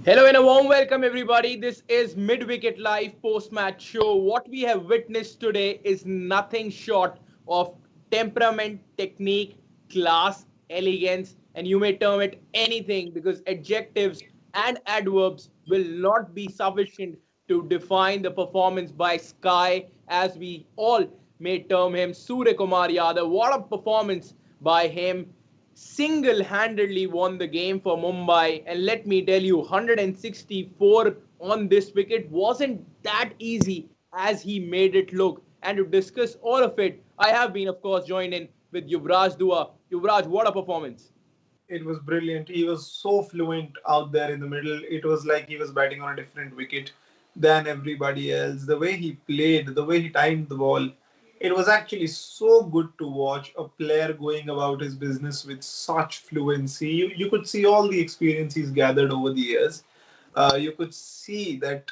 Hello and a warm welcome, everybody. This is Mid-Wicket Live post-match show. What we have witnessed today is nothing short of temperament, technique, class, elegance, and you may term it anything because adjectives and adverbs will not be sufficient to define the performance by Sky, as we all may term him, Surya Kumar Yadav. What a performance by him! Single-handedly won the game for Mumbai. And let me tell you, 164 on this wicket wasn't that easy as he made it look. And to discuss all of it, I have been, of course, joined in with Yuvraj Dua. Yuvraj, what a performance! It was brilliant. He was so fluent out there in the middle. It was like he was batting on a different wicket than everybody else. The way he played, the way he timed the ball, it was actually so good to watch a player going about his business with such fluency. You could see all the experience he's gathered over the years. You could see that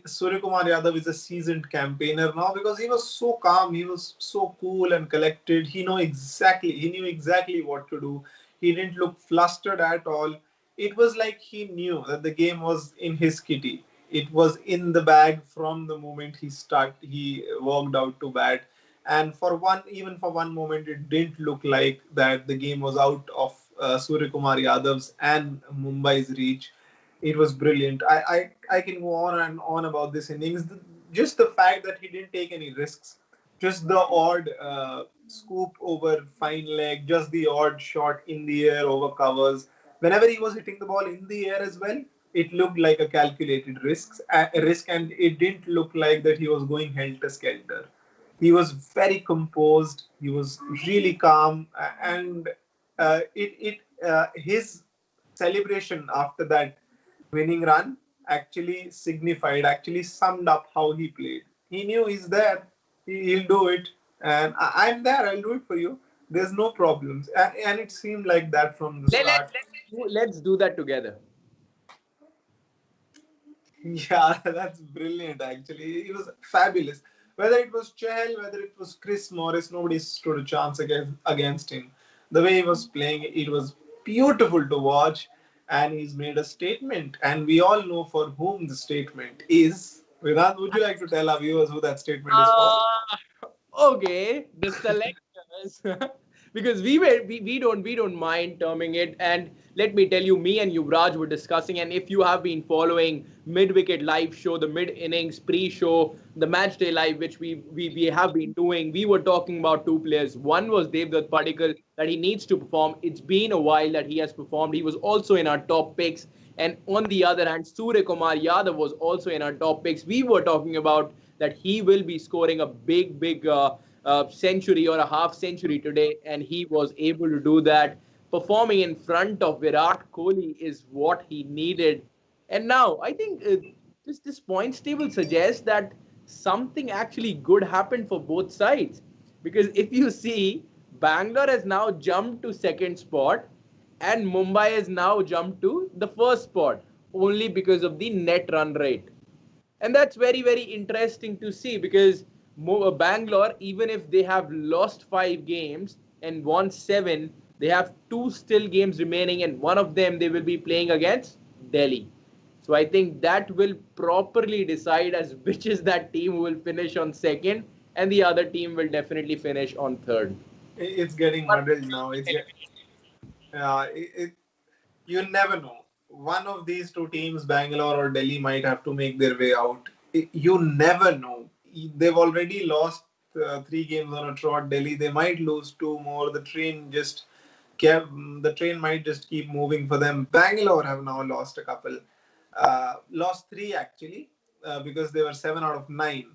Surya Kumar Yadav is a seasoned campaigner now because he was so calm, he was so cool and collected. He knew exactly what to do. He didn't look flustered at all. It was like he knew that the game was in his kitty. It was in the bag from the moment he walked out to bat. And even for one moment, it didn't look like that the game was out of Surya Kumar Yadav's and Mumbai's reach. It was brilliant. I can go on and on about this innings. Just the fact that he didn't take any risks, just the odd scoop over fine leg, just the odd shot in the air over covers. Whenever he was hitting the ball in the air as well, it looked like a calculated risk, and it didn't look like that he was going helter skelter. He was very composed. He was really calm, and his celebration after that winning run actually summed up how he played. He knew he's there, he'll do it, and I'm there, I'll do it for you. There's no problems. And it seemed like that from the Let, let, start. let's do that together. Yeah, that's brilliant actually. It was fabulous. Whether it was Chahal, whether it was Chris Morris, nobody stood a chance against him. The way he was playing, it was beautiful to watch, and he's made a statement. And we all know for whom the statement is. Vedant, would you like to tell our viewers who that statement is for? Uh, okay, the selectors, because we don't mind terming it. And let me tell you, me and Yuvraj were discussing, and if you have been following mid wicket live show, the mid innings pre-show, the match day live, which we have been doing, we were talking about two players. One was Devdutt Padikkal, that he needs to perform. It's been a while that he has performed. He was also in our top picks. And on the other hand, Surya Kumar Yadav was also in our top picks. We were talking about that he will be scoring a big century or a half century today, and he was able to do that. Performing in front of Virat Kohli is what he needed. And now I think this points table suggests that something actually good happened for both sides. Because if you see, Bangalore has now jumped to second spot, and Mumbai has now jumped to the first spot only because of the net run rate. And that's very, very interesting to see because Bangalore, even if they have lost 5 games and won 7, they have 2 games still remaining, and one of them they will be playing against Delhi. So I think that will properly decide as which is that team who will finish on second, and the other team will definitely finish on third. It's getting muddled now. It, you never know. One of these two teams, Bangalore or Delhi, might have to make their way out. You never know. They've already lost 3 games on a trot. Delhi, they might lose two more. The train might just keep moving for them. Bangalore have now lost a couple, lost three actually, because they were 7 out of 9,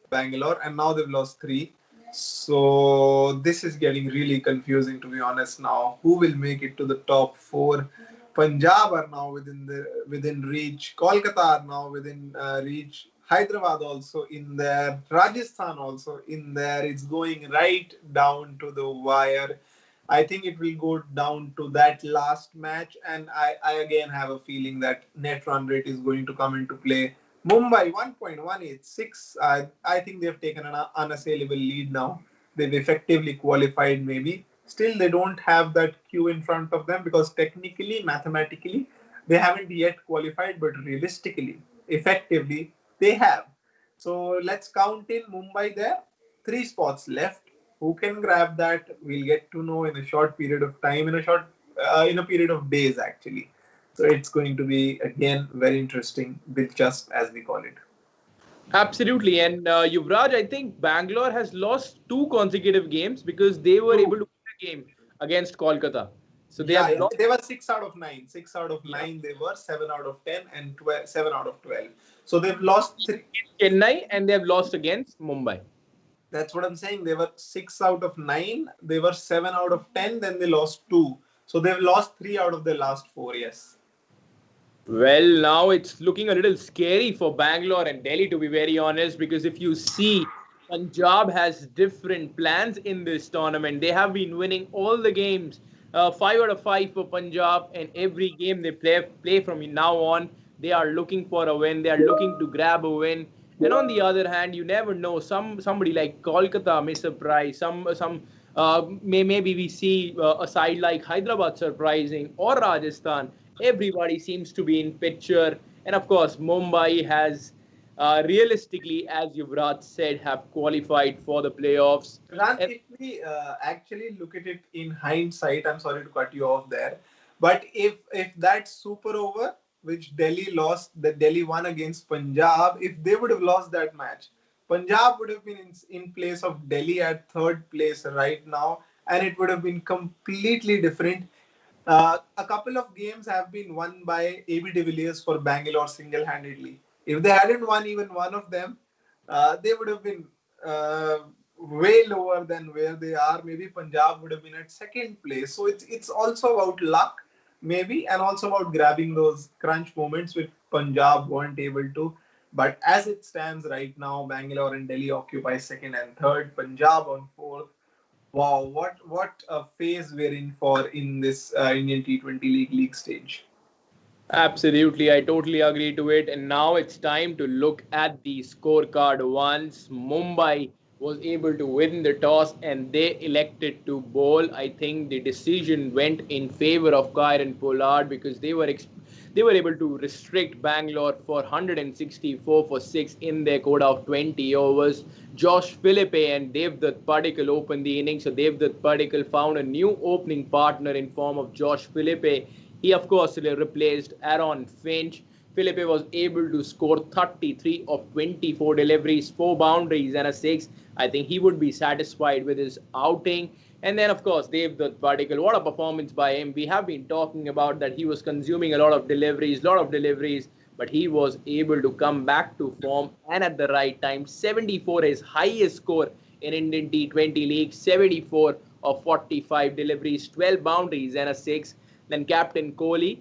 Bangalore, and now they've lost three. So this is getting really confusing, to be honest. Now, who will make it to the top four? Punjab are now within reach. Kolkata are now within reach. Hyderabad also in there. Rajasthan also in there. It's going right down to the wire. I think it will go down to that last match, and I again have a feeling that net run rate is going to come into play. Mumbai 1.186. I think they've taken an unassailable lead now. They've effectively qualified, maybe. Still, they don't have that queue in front of them because technically, mathematically, They haven't yet qualified, but realistically, effectively, they have. So let's count in Mumbai there. Three spots left. Who can grab that? We'll get to know in a short period of time, in a period of days actually. So it's going to be again very interesting, with just as we call it. Absolutely. And Yuvraj, I think Bangalore has lost two consecutive games because they were able True. to win a game against Kolkata. So they Yeah, have yeah. lost. They were 6 out of 9. Six out of Yeah. nine they were, 7 out of 10, and 12, 7 out of 12. So they've lost three. Chennai and they have lost against Mumbai. That's what I'm saying. They were 6 out of 9. They were 7 out of 10. Then they lost two. So they've lost three out of their last four. Yes. Well, now it's looking a little scary for Bangalore and Delhi, to be very honest, because if you see, Punjab has different plans in this tournament. They have been winning all the games, 5 out of 5 for Punjab, and every game they play from now on, they are looking for a win. They are looking to grab a win. And on the other hand, you never know. Somebody like Kolkata may surprise. Maybe we see a side like Hyderabad surprising or Rajasthan. Everybody seems to be in picture, and of course, Mumbai has realistically, as Yuvraj said, have qualified for the playoffs. Ran, And if we actually look at it in hindsight, I'm sorry to cut you off there, but if that super over which Delhi lost, that Delhi won against Punjab, if they would have lost that match, Punjab would have been in place of Delhi at third place right now, and it would have been completely different. A couple of games have been won by AB de Villiers for Bangalore single-handedly. If they hadn't won even one of them, they would have been uh, way lower than where they are. Maybe Punjab would have been at second place. So it's also about luck, maybe, and also about grabbing those crunch moments which Punjab weren't able to. But as it stands right now, Bangalore and Delhi occupy second and third, Punjab on fourth. Wow, what a phase we're in for in this Indian T20 league stage. absolutely, I totally agree to it. And now it's time to look at the scorecard. Once Mumbai was able to win the toss and they elected to bowl, I think the decision went in favor of Kyron Pollard because they were able to restrict Bangalore for 164 for 6 in their quota of 20 overs. Josh Philippe and Devdutt Padikkal opened the innings, so Devdutt Padikkal found a new opening partner in form of Josh Philippe. He, of course, replaced Aaron Finch. Philippe was able to score 33 of 24 deliveries, 4 boundaries, and a 6. I think he would be satisfied with his outing. And then, of course, Dave the Particle. What a performance by him. We have been talking about that he was consuming a lot of deliveries, but he was able to come back to form and at the right time. 74, his highest score in Indian T20 League, 74 of 45 deliveries, 12 boundaries, and a 6. Then Captain Kohli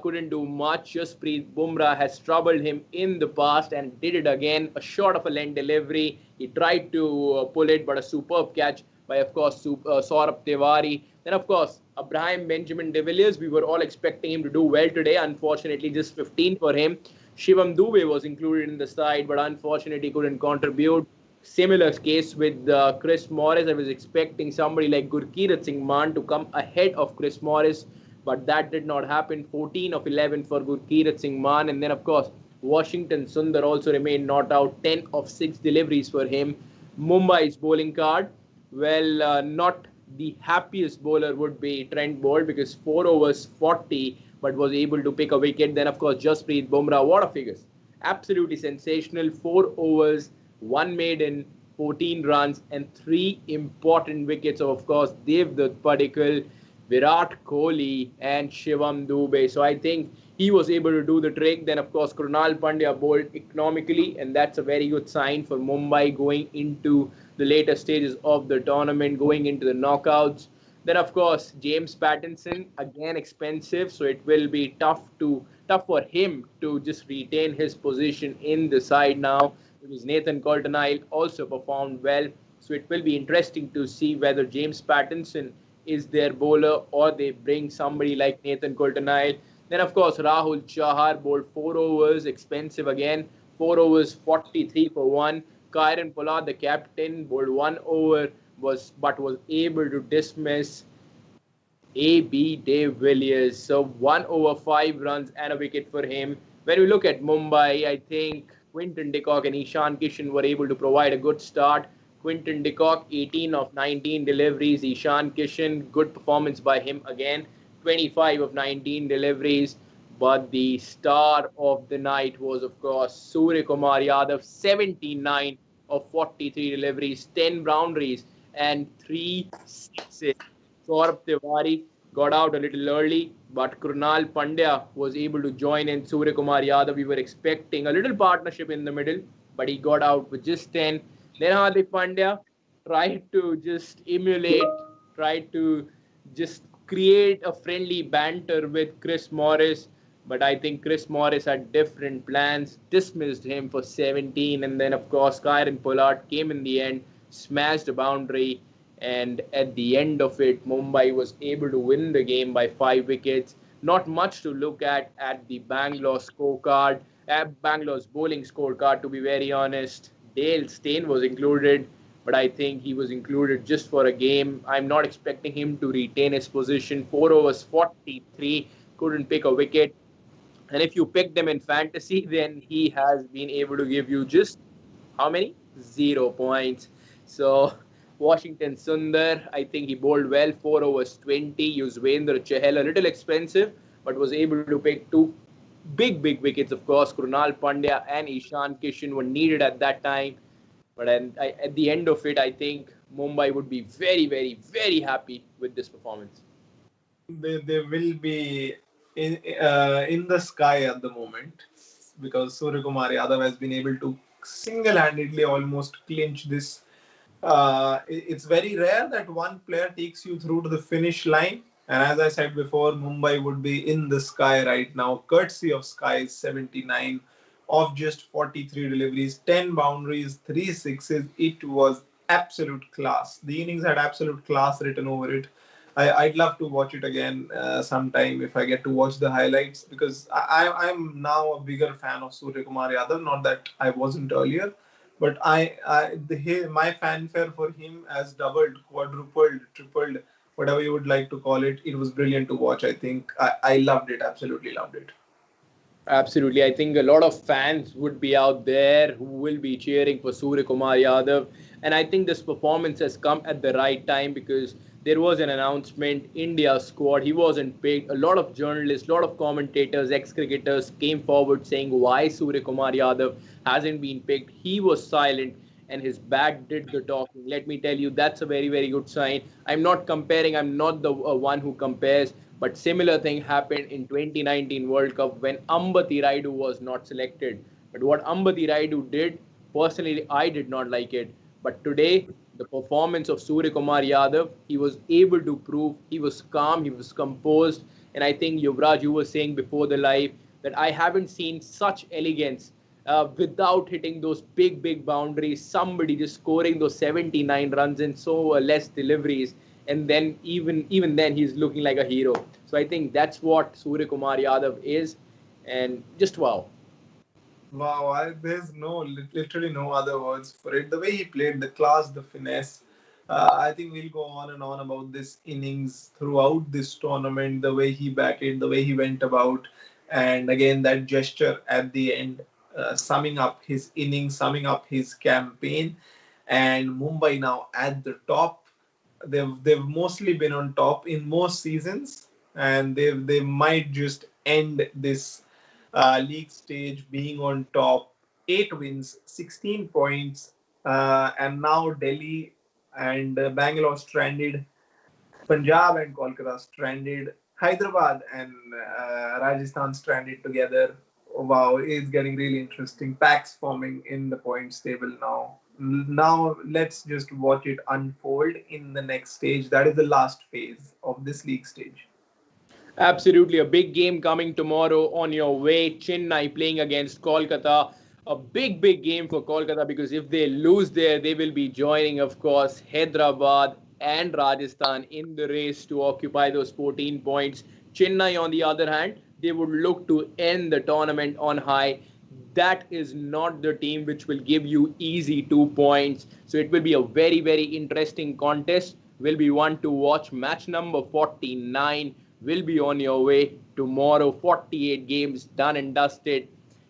couldn't do much. Jasprit Bumrah has troubled him in the past and did it again. A short of a length delivery. He tried to pull it, but a superb catch by, of course, Saurabh Tiwari. Then, of course, Abraham Benjamin de Villiers. We were all expecting him to do well today. Unfortunately, just 15 for him. Shivam Dube was included in the side, but unfortunately couldn't contribute. Similar case with Chris Morris. I was expecting somebody like Gurkeerat Singh Mann to come ahead of Chris Morris, but that did not happen. 14 of 11 for Gurkeerat Singh Mann. And then, of course, Washington Sundar also remained not out. 10 of 6 deliveries for him. Mumbai's bowling card, well, not the happiest bowler would be Trent Bolt because 4 overs 40, but was able to pick a wicket. Then, of course, Jasprit Bumrah. What a figures! Absolutely sensational. 4 overs, 1 maiden, 14 runs, and 3 important wickets. Of course, Devdutt Padikkal, Virat Kohli, and Shivam Dube. So I think he was able to do the trick. Then, of course, Krunal Pandya bowled economically, and that's a very good sign for Mumbai going into the later stages of the tournament, going into the knockouts. Then, of course, James Pattinson again expensive, so it will be tough for him to just retain his position in the side now because Nathan Coulter-Nile also performed well. So it will be interesting to see whether James Pattinson is their bowler or they bring somebody like Nathan Coulter-Nile. Then, of course, Rahul Chahar bowled 4 overs, expensive again, 4 overs, 43 for 1. Kyron Pollard, the captain, bowled 1 over, was able to dismiss A.B. de Villiers. So 1 over 5 runs and a wicket for him. When we look at Mumbai, I think Quinton de Kock and Ishan Kishan were able to provide a good start. Quinton de Kock, 18 of 19 deliveries. Ishan Kishan, good performance by him again, 25 of 19 deliveries. But the star of the night was, of course, Surya Kumar Yadav, 79 of 43 deliveries, 10 boundaries, and 3 sixes. Saurabh Tiwari got out a little early, but Krunal Pandya was able to join in Surya Kumar Yadav. We were expecting a little partnership in the middle, but he got out with just 10. Then Hardik Pandya tried to just emulate, tried to just create a friendly banter with Chris Morris, but I think Chris Morris had different plans, dismissed him for 17, and then of course Kyron Pollard came in the end, smashed a boundary, and at the end of it, Mumbai was able to win the game by 5 wickets. Not much to look at the Bangalore scorecard, at Bangalore's bowling scorecard, to be very honest. Dale Steyn was included, but I think he was included just for a game. I'm not expecting him to retain his position. 4 overs, 43, couldn't pick a wicket. And if you pick them in fantasy, then he has been able to give you just how many? 0 points. So Washington Sundar, I think he bowled well, 4 overs 20. Yuzvendra Chahal, a little expensive, but was able to pick two big wickets. Of course, Krunal Pandya and Ishan Kishan were needed at that time. But at the end of it, I think Mumbai would be very happy with this performance. They will be in the sky at the moment because Surya Kumar Yadav has been able to single-handedly almost clinch this. It's very rare that one player takes you through to the finish line. And as I said before, Mumbai would be in the sky right now, courtesy of Sky's 79 of just 43 deliveries, 10 boundaries, 3 sixes. It was absolute class. The innings had absolute class written over it. I'd love to watch it again sometime if I get to watch the highlights because I'm now a bigger fan of Surya Kumar Yadav. Not that I wasn't earlier, but my fanfare for him has doubled, quadrupled, tripled, whatever you would like to call it. It was brilliant to watch. I think I loved it. Absolutely loved it. Absolutely. I think a lot of fans would be out there who will be cheering for Surya Kumar Yadav. And I think this performance has come at the right time because there was an announcement, India squad, he wasn't picked. A lot of journalists, a lot of commentators, ex-cricketers came forward saying why Surya Kumar Yadav hasn't been picked. He was silent and his bat did the talking. Let me tell you, that's a very good sign. I'm not comparing, I'm not the one who compares, but similar thing happened in 2019 World Cup when Ambati Raidu was not selected. But what Ambati Raidu did, personally, I did not like it. But today, the performance of Surya Kumar Yadav, he was able to prove he was calm, he was composed, and I think Yuvraj, you were saying before the live that I haven't seen such elegance without hitting those big boundaries. Somebody just scoring those 79 runs in so less deliveries, and then even then he's looking like a hero. So I think that's what Surya Kumar Yadav is, and just wow. Wow, there's literally no other words for it. The way he played, the class, the finesse. I think we'll go on and on about this innings throughout this tournament. The way he batted, the way he went about, and again that gesture at the end, summing up his innings, summing up his campaign, and Mumbai now at the top. They've mostly been on top in most seasons, and they might just end this league stage being on top. 8 wins, 16 points, and now Delhi and Bangalore stranded, Punjab and Kolkata stranded, Hyderabad and Rajasthan stranded together. Oh, wow, it's getting really interesting. Packs forming in the points table now. Now let's just watch it unfold in the next stage. That is the last phase of this league stage. Absolutely, a big game coming tomorrow on your way. Chennai playing against Kolkata. A big game for Kolkata because if they lose there, they will be joining, of course, Hyderabad and Rajasthan in the race to occupy those 14 points. Chennai, on the other hand, they would look to end the tournament on high. That is not the team which will give you easy 2 points. So it will be a very interesting contest. will be one to watch. Match number 49 will be on your way tomorrow. 48 games done and dusted.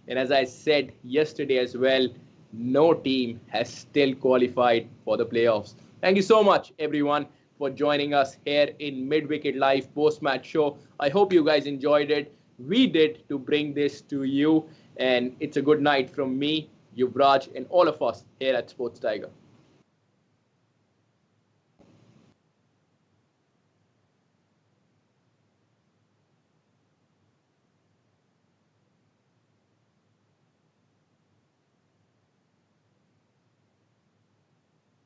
And as I said yesterday as well, no team has still qualified for the playoffs. Thank you so much, everyone, for joining us here in Mid Wicket Live post match show. I hope you guys enjoyed it. We did to bring this to you. And it's a good night from me, Yuvraj, and all of us here at Sports Tiger.